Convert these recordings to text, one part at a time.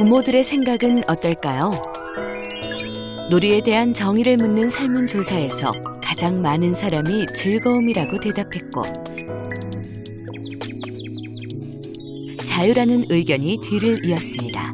부모들의 생각은 어떨까요? 놀이에 대한 정의를 묻는 설문조사에서 가장 많은 사람이 즐거움이라고 대답했고 자유라는 의견이 뒤를 이었습니다.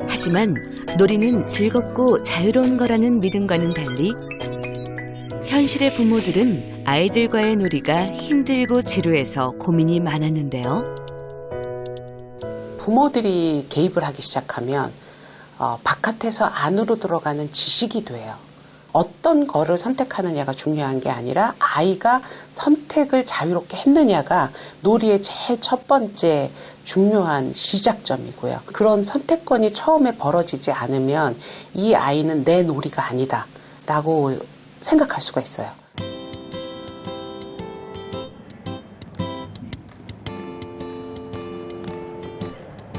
하지만 놀이는 즐겁고 자유로운 거라는 믿음과는 달리 현실의 부모들은 아이들과의 놀이가 힘들고 지루해서 고민이 많았는데요. 부모들이 개입을 하기 시작하면 바깥에서 안으로 들어가는 지식이 돼요. 어떤 거를 선택하느냐가 중요한 게 아니라 아이가 선택을 자유롭게 했느냐가 놀이의 제일 첫 번째 중요한 시작점이고요. 그런 선택권이 처음에 벌어지지 않으면 이 아이는 내 놀이가 아니다 라고 생각할 수가 있어요.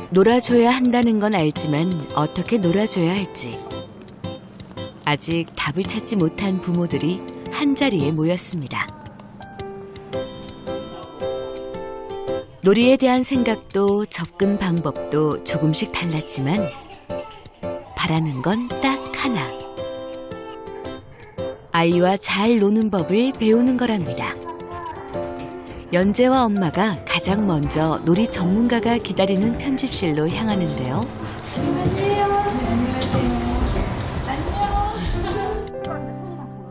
놀아줘야 한다는 건 알지만 어떻게 놀아줘야 할지 아직 답을 찾지 못한 부모들이 한자리에 모였습니다. 놀이에 대한 생각도 접근 방법도 조금씩 달랐지만 바라는 건 딱 하나. 아이와 잘 노는 법을 배우는 거랍니다. 연재와 엄마가 가장 먼저 놀이 전문가가 기다리는 편집실로 향하는데요.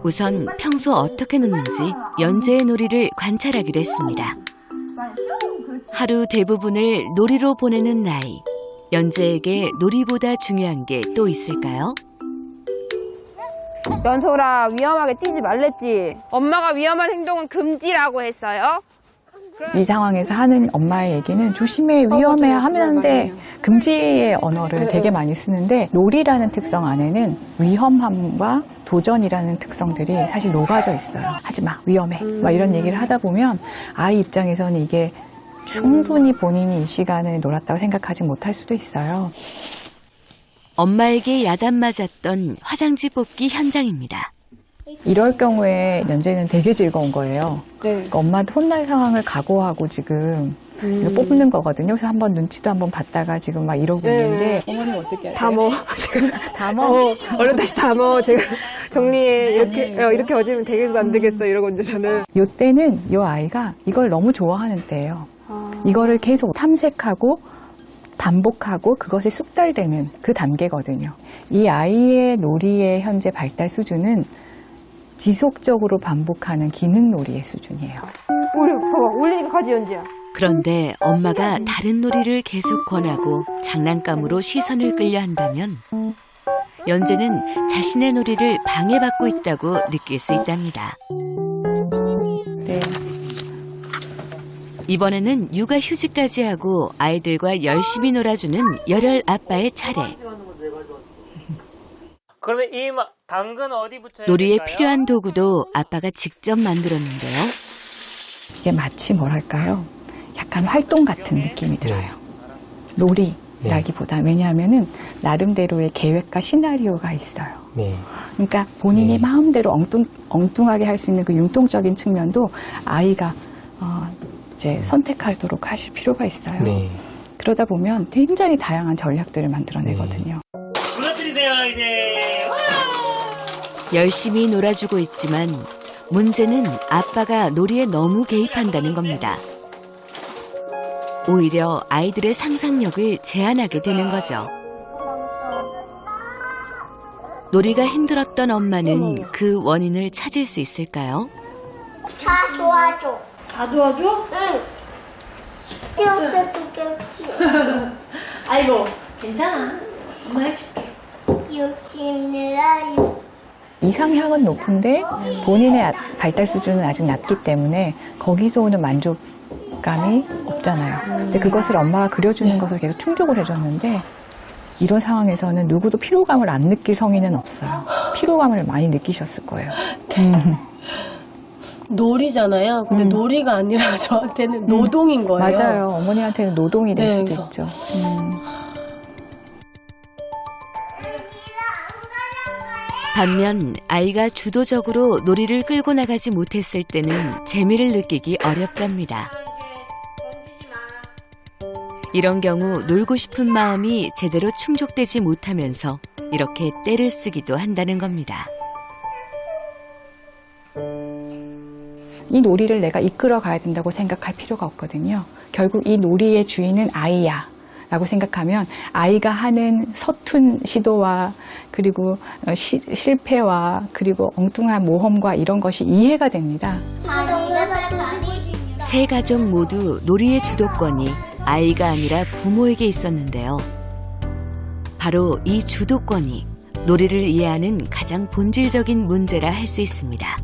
우선 평소 어떻게 노는지 연재의 놀이를 관찰하기로 했습니다. 하루 대부분을 놀이로 보내는 나이. 연재에게 놀이보다 중요한 게 또 있을까요? 연솔아, 위험하게 뛰지 말랬지. 엄마가 위험한 행동은 금지라고 했어요. 이 상황에서 하는 엄마의 얘기는 조심해, 위험해 하는데 금지의 언어를 되게 많이 쓰는데 놀이라는 특성 안에는 위험함과 도전이라는 특성들이 사실 녹아져 있어요. 하지 마, 위험해. 막 이런 얘기를 하다 보면 아이 입장에서는 이게 충분히 본인이 이 시간을 놀았다고 생각하지 못할 수도 있어요. 엄마에게 야단 맞았던 화장지 뽑기 현장입니다. 이럴 경우에 연재는 되게 즐거운 거예요. 네. 그러니까 엄마한테 혼날 상황을 각오하고 지금 이거 뽑는 거거든요. 그래서 한번 눈치도 한번 봤다가 지금 막 이러고 있는데 어머님 어떻게 하세요? 담어. 지금 담어? 얼른 다시 담어. 제가 정리해. 이렇게 어지르면 되겠어, 안 되겠어. 이러고 이제 저는. 요때는 요 아이가 이걸 너무 좋아하는 때예요. 이거를 계속 탐색하고 반복하고 그것에 숙달되는 그 단계거든요. 이 아이의 놀이의 현재 발달 수준은 지속적으로 반복하는 기능 놀이의 수준이에요. 봐봐, 올리니까 가지, 연지야. 그런데 엄마가 다른 놀이를 계속 권하고 장난감으로 시선을 끌려 한다면 연재는 자신의 놀이를 방해받고 있다고 느낄 수 있답니다. 네. 이번에는 육아휴직까지 하고 아이들과 열심히 놀아주는 열혈 아빠의 차례. 그러면 이 당근 어디 붙여야 놀이에 될까요? 필요한 도구도 아빠가 직접 만들었는데요. 이게 마치 뭐랄까요? 약간 활동 같은 느낌이 들어요. 놀이라기보다. 왜냐하면은 나름대로의 계획과 시나리오가 있어요. 네. 그러니까 본인이 마음대로 엉뚱하게 할 수 있는 그 융통적인 측면도 아이가 이제 선택하도록 하실 필요가 있어요. 네. 그러다 보면 굉장히 다양한 전략들을 만들어내거든요. 무너뜨리세요 이제. 열심히 놀아주고 있지만 문제는 아빠가 놀이에 너무 개입한다는 겁니다. 오히려 아이들의 상상력을 제한하게 되는 거죠. 놀이가 힘들었던 엄마는 그 원인을 찾을 수 있을까요? 다 도와줘. 다 도와줘? 응. 뛰어서 두개 아이고, 괜찮아. 엄마 해줄게. 욕심내라요. 이상향은 높은데 본인의 발달 수준은 아직 낮기 때문에 거기서 오는 만족감이 없잖아요. 근데 그것을 엄마가 그려주는 것을 계속 충족을 해줬는데 이런 상황에서는 누구도 피로감을 안 느낄 성인은 없어요. 피로감을 많이 느끼셨을 거예요. 놀이잖아요. 근데 놀이가 아니라 저한테는 노동인 거예요. 맞아요. 어머니한테는 노동이 될 네, 수도 그래서. 있죠. 반면 아이가 주도적으로 놀이를 끌고 나가지 못했을 때는 재미를 느끼기 어렵답니다. 이런 경우 놀고 싶은 마음이 제대로 충족되지 못하면서 이렇게 떼를 쓰기도 한다는 겁니다. 이 놀이를 내가 이끌어 가야 된다고 생각할 필요가 없거든요. 결국 이 놀이의 주인은 아이야 라고 생각하면 아이가 하는 서툰 시도와 그리고 실패와 그리고 엉뚱한 모험과 이런 것이 이해가 됩니다. 세 가족 모두 놀이의 주도권이 아이가 아니라 부모에게 있었는데요. 바로 이 주도권이 놀이를 이해하는 가장 본질적인 문제라 할 수 있습니다.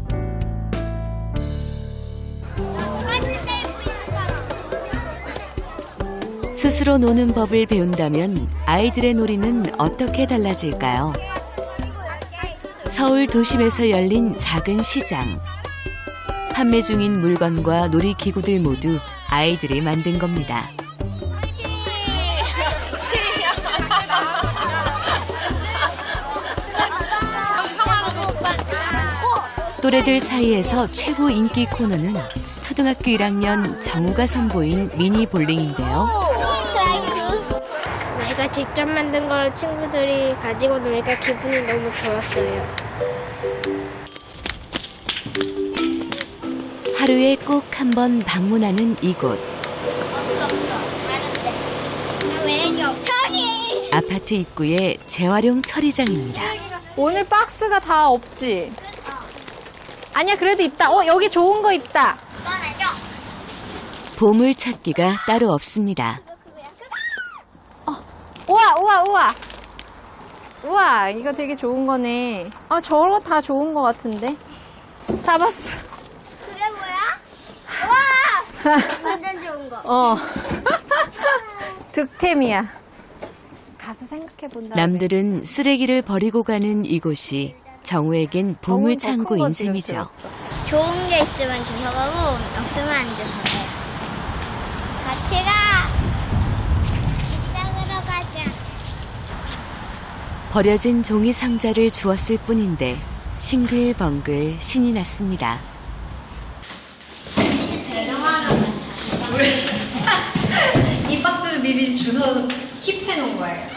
스스로 노는 법을 배운다면 아이들의 놀이는 어떻게 달라질까요? 서울 도심에서 열린 작은 시장. 판매 중인 물건과 놀이기구들 모두 아이들이 만든 겁니다. 또래들 사이에서 최고 인기 코너는 초등학교 1학년 정우가 선보인 미니 볼링인데요. 내가 직접 만든 걸 친구들이 가지고 노니까 기분이 너무 좋았어요. 하루에 꼭 한 번 방문하는 이곳. 아파트 입구의 재활용 처리장입니다. 오늘 박스가 다 없지? 아니야, 그래도 있다. 여기 좋은 거 있다. 보물 찾기가 따로 없습니다. 우와, 이거 되게 좋은 거네. 저거 다 좋은 거 같은데? 잡았어. 그게 뭐야? 와! 완전 좋은 거. 득템이야. 가서 생각해본다. 남들은 쓰레기를 버리고 가는 이곳이 정우에겐 보물 창고인 셈이죠. 좋은 게 있으면 주워가고 없으면 안 주워가요. 같이 가! 이쪽으로 가자. 버려진 종이 상자를 주었을 뿐인데 싱글벙글 신이 났습니다. 이 박스를 미리 주워서 킵해놓은 거예요.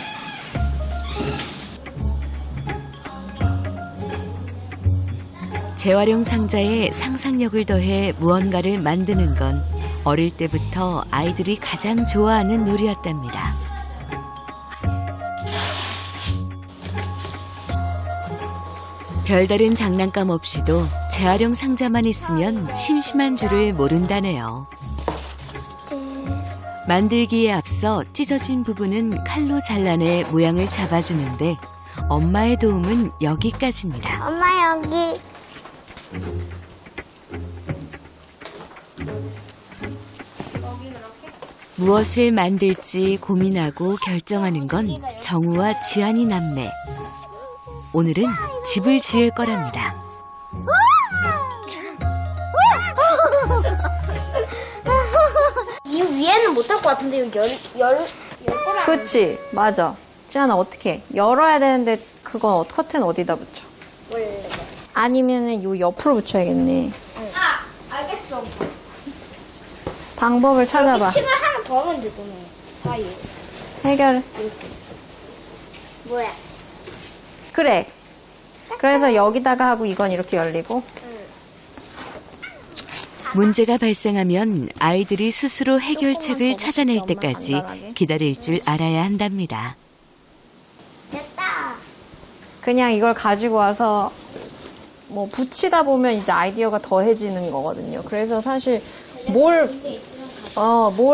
재활용 상자에 상상력을 더해 무언가를 만드는 건 어릴 때부터 아이들이 가장 좋아하는 놀이였답니다. 별다른 장난감 없이도 재활용 상자만 있으면 심심한 줄을 모른다네요. 만들기에 앞서 찢어진 부분은 칼로 잘라내 모양을 잡아주는데 엄마의 도움은 여기까지입니다. 엄마 여기. 무엇을 만들지 고민하고 결정하는 건 정우와 지안이 남매. 오늘은 집을 지을 거랍니다. 이 위에는 못할 것 같은데 열 거라. 그치, 맞아. 지안아, 어떻게? 열어야 되는데 그건 커튼 어디다 붙여? 원래. 아니면은 요 옆으로 붙여야겠네. 알겠어. 방법을 찾아봐. 층을 하나 더 하면 되잖아. 사이에. 해결. 뭐야? 그래. 그래서 여기다가 하고 이건 이렇게 열리고. 문제가 발생하면 아이들이 스스로 해결책을 찾아낼 때까지 기다릴 줄 알아야 한답니다. 됐다. 그냥 이걸 가지고 와서 뭐 붙이다 보면 이제 아이디어가 더해지는 거거든요. 그래서 사실 뭘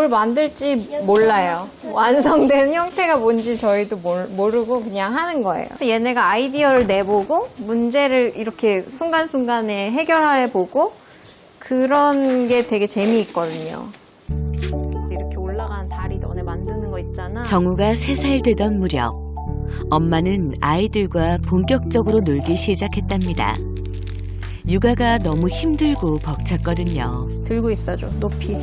만들지 몰라요. 완성된 형태가 뭔지 저희도 모르고 그냥 하는 거예요. 얘네가 아이디어를 내보고 문제를 이렇게 순간순간에 해결해보고 그런 게 되게 재미있거든요. 이렇게 올라가는 다리 너네 만드는 거 있잖아. 정우가 3살 되던 무렵 엄마는 아이들과 본격적으로 놀기 시작했답니다. 육아가 너무 힘들고 벅찼거든요. 들고 있어줘, 높이.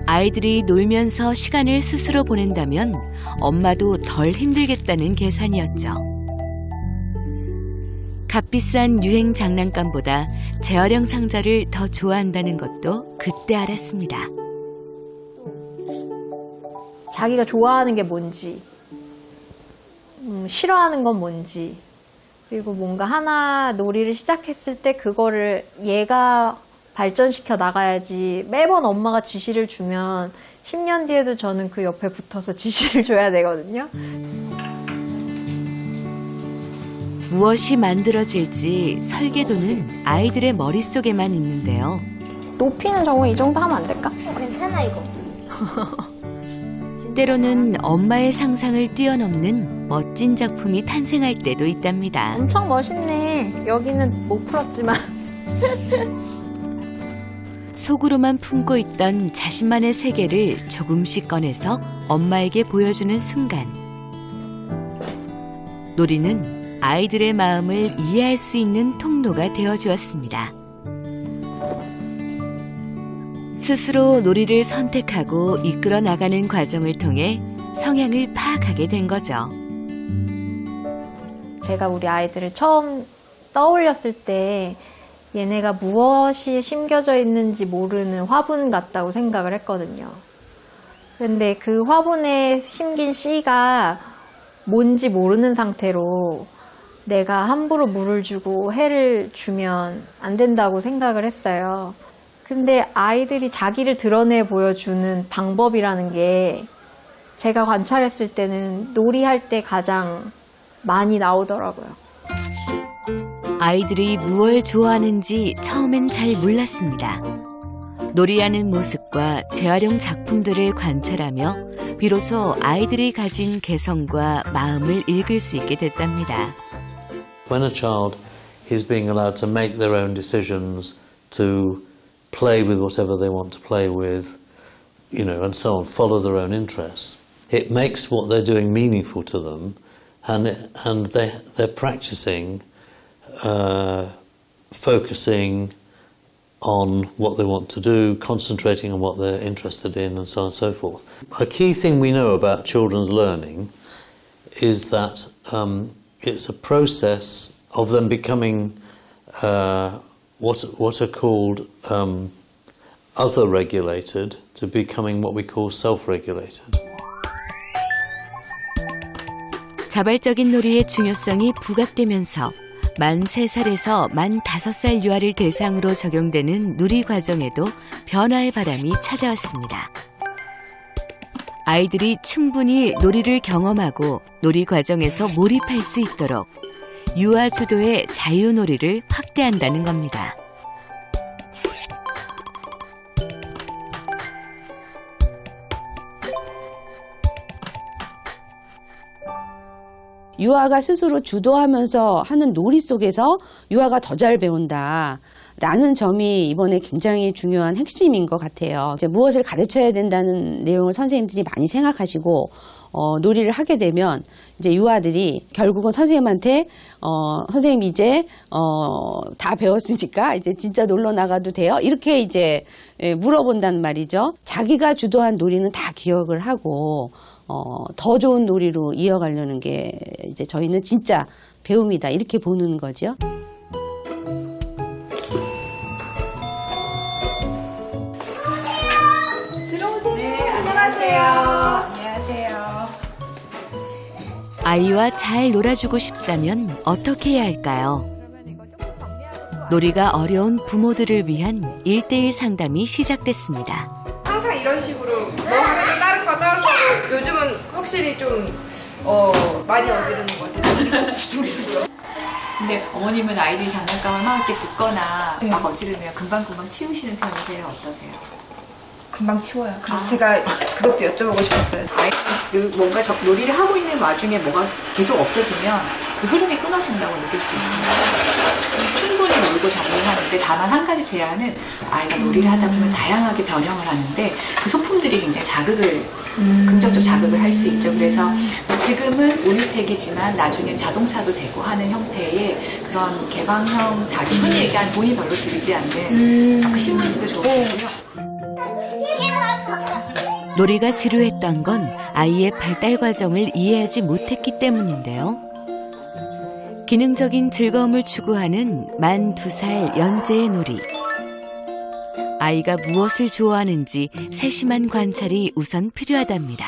아이들이 놀면서 시간을 스스로 보낸다면 엄마도 덜 힘들겠다는 계산이었죠. 값비싼 유행 장난감보다 재활용 상자를 더 좋아한다는 것도 그때 알았습니다. 자기가 좋아하는 게 뭔지, 싫어하는 건 뭔지, 그리고 뭔가 하나 놀이를 시작했을 때 그거를 얘가 발전시켜 나가야지 매번 엄마가 지시를 주면 10년 뒤에도 저는 그 옆에 붙어서 지시를 줘야 되거든요. 무엇이 만들어질지 설계도는 아이들의 머릿속에만 있는데요. 높이는 정말 이 정도 하면 안 될까? 괜찮아 이거. 때로는 엄마의 상상을 뛰어넘는 멋진 작품이 탄생할 때도 있답니다. 엄청 멋있네. 여기는 못 풀었지만. 속으로만 품고 있던 자신만의 세계를 조금씩 꺼내서 엄마에게 보여주는 순간. 놀이는 아이들의 마음을 이해할 수 있는 통로가 되어주었습니다. 스스로 놀이를 선택하고 이끌어 나가는 과정을 통해 성향을 파악하게 된 거죠. 제가 우리 아이들을 처음 떠올렸을 때 얘네가 무엇이 심겨져 있는지 모르는 화분 같다고 생각을 했거든요. 근데 그 화분에 심긴 씨가 뭔지 모르는 상태로 내가 함부로 물을 주고 해를 주면 안 된다고 생각을 했어요. 근데 아이들이 자기를 드러내 보여주는 방법이라는 게 제가 관찰했을 때는 놀이할 때 가장 많이 나오더라고요. 아이들이 무엇을 좋아하는지 처음엔 잘 몰랐습니다. 놀이하는 모습과 재활용 작품들을 관찰하며 비로소 아이들이 가진 개성과 마음을 읽을 수 있게 됐답니다. When a child is being allowed to make their own decisions, to play with whatever they want to play with, and so on, follow their own interests, it makes what they're doing meaningful to them, and they're practicing focusing on what they want to do, concentrating on what they're interested in, and so on and so forth. A key thing we know about children's learning is that it's a process of them becoming what are called other-regulated to becoming what we call self-regulated. 자발적인 놀이의 중요성이 부각되면서 만 3살에서 만 5살 유아를 대상으로 적용되는 놀이 과정에도 변화의 바람이 찾아왔습니다. 아이들이 충분히 놀이를 경험하고 놀이 과정에서 몰입할 수 있도록 유아 주도의 자유놀이를 확대한다는 겁니다. 유아가 스스로 주도하면서 하는 놀이 속에서 유아가 더 잘 배운다. 라는 점이 이번에 굉장히 중요한 핵심인 것 같아요. 이제 무엇을 가르쳐야 된다는 내용을 선생님들이 많이 생각하시고 놀이를 하게 되면 이제 유아들이 결국은 선생님한테 선생님 이제 다 배웠으니까 이제 진짜 놀러 나가도 돼요? 이렇게 이제 물어본단 말이죠. 자기가 주도한 놀이는 다 기억을 하고 더 좋은 놀이로 이어가려는 게 이제 저희는 진짜 배움이다 이렇게 보는 거죠. 아이와 잘 놀아주고 싶다면 어떻게 해야 할까요? 놀이가 어려운 부모들을 위한 1:1 상담이 시작됐습니다. 항상 이런 식으로 뭐 하면 다른 거 따로 요즘은 확실히 좀 많이 어지르는 것 같아요. 근데 어머님은 아이들이 장난감을 막 이렇게 붙거나 막 어지르면 금방금방 치우시는 편이세요? 어떠세요? 금방 치워요. 그래서 제가 그것도 여쭤보고 싶었어요. 아이들 뭔가 놀이를 하고 있는 와중에 뭐가 계속 없어지면 그 흐름이 끊어진다고 느낄 수 있습니다. 충분히 놀고 정리하는데 다만 한 가지 제한은 아이가 놀이를 하다 보면 다양하게 변형을 하는데 그 소품들이 굉장히 긍정적 자극을 할 수 있죠. 그래서 지금은 우유팩이지만 나중엔 자동차도 되고 하는 형태의 그런 개방형 자기 흔히 얘기한 돈이 별로 들지 않는 아까 신문지도 좋고요. 놀이가 지루했던 건 아이의 발달 과정을 이해하지 못했기 때문인데요. 기능적인 즐거움을 추구하는 만 2살 연재의 놀이. 아이가 무엇을 좋아하는지 세심한 관찰이 우선 필요하답니다.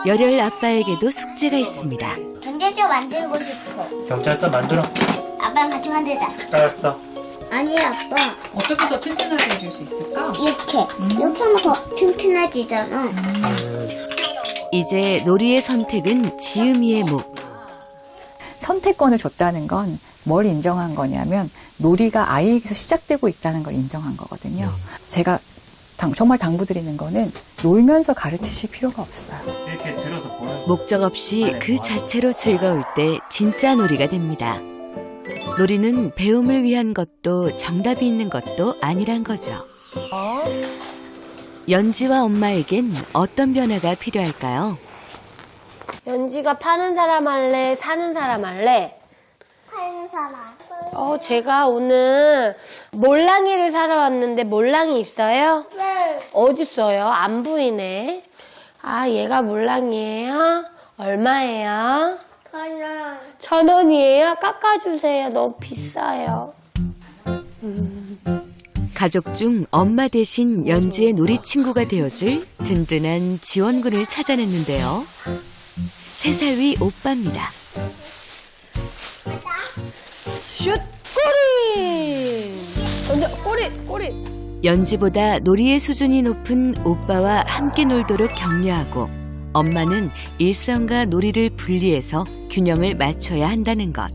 열혈 아빠에게도 숙제가 있습니다. 경찰서 만들고 싶어. 경찰서 만들어. 아빠랑 같이 만들자. 알았어. 아니 아빠. 어떻게 더 튼튼하게 해줄 수 있을까? 이렇게 하면 더 튼튼해지잖아. 이제 놀이의 선택은 지음이의 목. 선택권을 줬다는 건 뭘 인정한 거냐면 놀이가 아이에게서 시작되고 있다는 걸 인정한 거거든요. 제가 정말 당부드리는 거는 놀면서 가르치실 필요가 없어요. 이렇게 들어서 보는. 목적 없이 그 자체로 즐거울 때 진짜 놀이가 됩니다. 놀이는 배움을 위한 것도 정답이 있는 것도 아니란 거죠. 연지와 엄마에겐 어떤 변화가 필요할까요? 연지가 파는 사람 할래? 사는 사람 할래? 파는 사람. 제가 오늘 몰랑이를 사러 왔는데 몰랑이 있어요? 네. 어딨어요? 안 보이네. 아, 얘가 몰랑이에요? 얼마예요? 1,000원. 1,000원이에요? 깎아주세요. 너무 비싸요. 가족 중 엄마 대신 연지의 놀이 친구가 되어줄 든든한 지원군을 찾아냈는데요. 3살 위 오빠입니다. 슛! 꼬리! 꼬리! 연지보다 놀이의 수준이 높은 오빠와 함께 놀도록 격려하고 엄마는 일상과 놀이를 분리해서 균형을 맞춰야 한다는 것.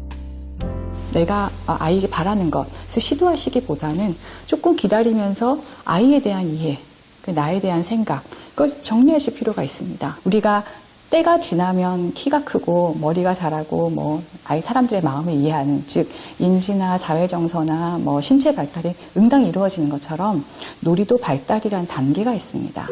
내가 아이에게 바라는 것을 시도하시기보다는 조금 기다리면서 아이에 대한 이해, 나에 대한 생각, 그걸 정리하실 필요가 있습니다. 우리가 때가 지나면 키가 크고 머리가 자라고 아이 사람들의 마음을 이해하는, 즉 인지나 사회정서나 신체 발달이 응당히 이루어지는 것처럼 놀이도 발달이라는 단계가 있습니다.